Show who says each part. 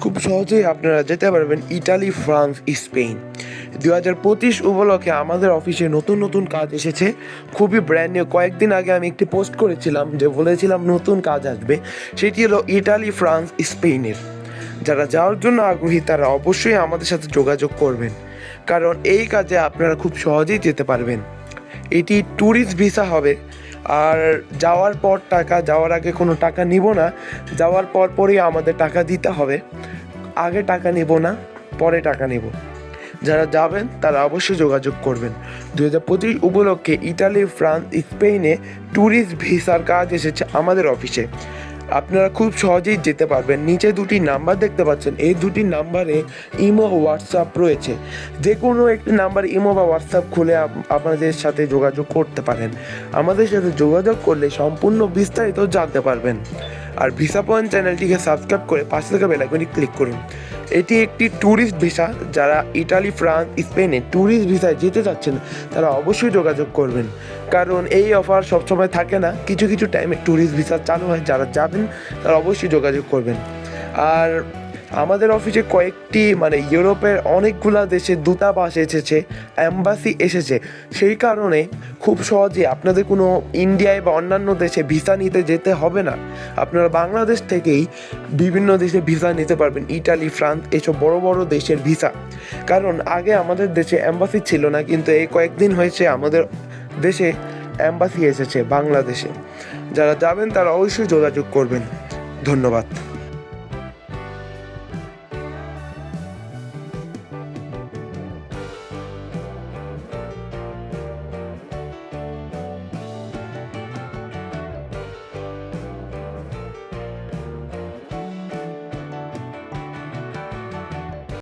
Speaker 1: খুব সহজেই আপনারা যেতে পারবেন ইটালি, ফ্রান্স, স্পেন। 2025 উপলক্ষে আমাদের অফিসে নতুন নতুন কাজ এসেছে, খুবই ব্র্যান্ড নিউ। কয়েকদিন আগে আমি একটি পোস্ট করেছিলাম যে বলেছিলাম নতুন কাজ আসবে, সেটি হলো ইটালি, ফ্রান্স, স্পেনের। যারা যাওয়ার জন্য আগ্রহী তারা অবশ্যই আমাদের সাথে যোগাযোগ করবেন, কারণ এই কাজে আপনারা খুব সহজেই যেতে পারবেন। এটি ট্যুরিস্ট ভিসা হবে, আর যাওয়ার পর যাওয়ার আগে কোনো টাকা নিব না, যাওয়ার পরই আমাদের টাকা দিতে হবে। আগে টাকা নেব না, পরে টাকা নেব। যারা যাবেন তারা অবশ্যই যোগাযোগ করবেন। 2025 উপলক্ষে ইটালি, ফ্রান্স, স্পেনে ট্যুরিস্ট ভিসার কাজ এসেছে আমাদের অফিসে। আপনারা খুব সহজেই যেতে পারবেন। নিচে দুটি নাম্বার দেখতে পাচ্ছেন, এই দুটি নাম্বারে ইমো, হোয়াটসঅ্যাপ রয়েছে। যে কোনো একটি নাম্বার ইমো বা হোয়াটসঅ্যাপ খুলে আপনাদের সাথে যোগাযোগ করতে পারেন। আমাদের সাথে যোগাযোগ করলে সম্পূর্ণ বিস্তারিত জানতে পারবেন। আর ভিসা পয়েন্ট চ্যানেলটিকে সাবস্ক্রাইব করে পাশে থাকা বেল আইকনটি ক্লিক করুন। এটি একটি ট্যুরিস্ট ভিসা। যারা ইটালি, ফ্রান্স, স্পেনে ট্যুরিস্ট ভিসায় যেতে চাচ্ছেন তারা অবশ্যই যোগাযোগ করবেন, কারণ এই অফার সবসময় থাকে না, কিছু কিছু টাইমে ট্যুরিস্ট ভিসা চালু হয়। যারা যাবেন তারা অবশ্যই যোগাযোগ করবেন। আর আমাদের অফিসে কয়েকটি ইউরোপের অনেকগুলা দেশে দূতাবাস এসেছে, অ্যাম্বাসি এসেছে। সেই কারণে খুব সহজে আপনাদের কোনো ইন্ডিয়ায় বা অন্যান্য দেশে ভিসা নিতে যেতে হবে না। আপনারা বাংলাদেশ থেকেই বিভিন্ন দেশে ভিসা নিতে পারবেন, ইটালি, ফ্রান্স এসব বড় বড় দেশের ভিসা। কারণ আগে আমাদের দেশে অ্যাম্বাসি ছিল না, কিন্তু এই কয়েকদিন হয়েছে আমাদের দেশে অ্যাম্বাসি এসেছে বাংলাদেশে। যারা যাবেন তারা অবশ্যই যোগাযোগ করবেন। ধন্যবাদ।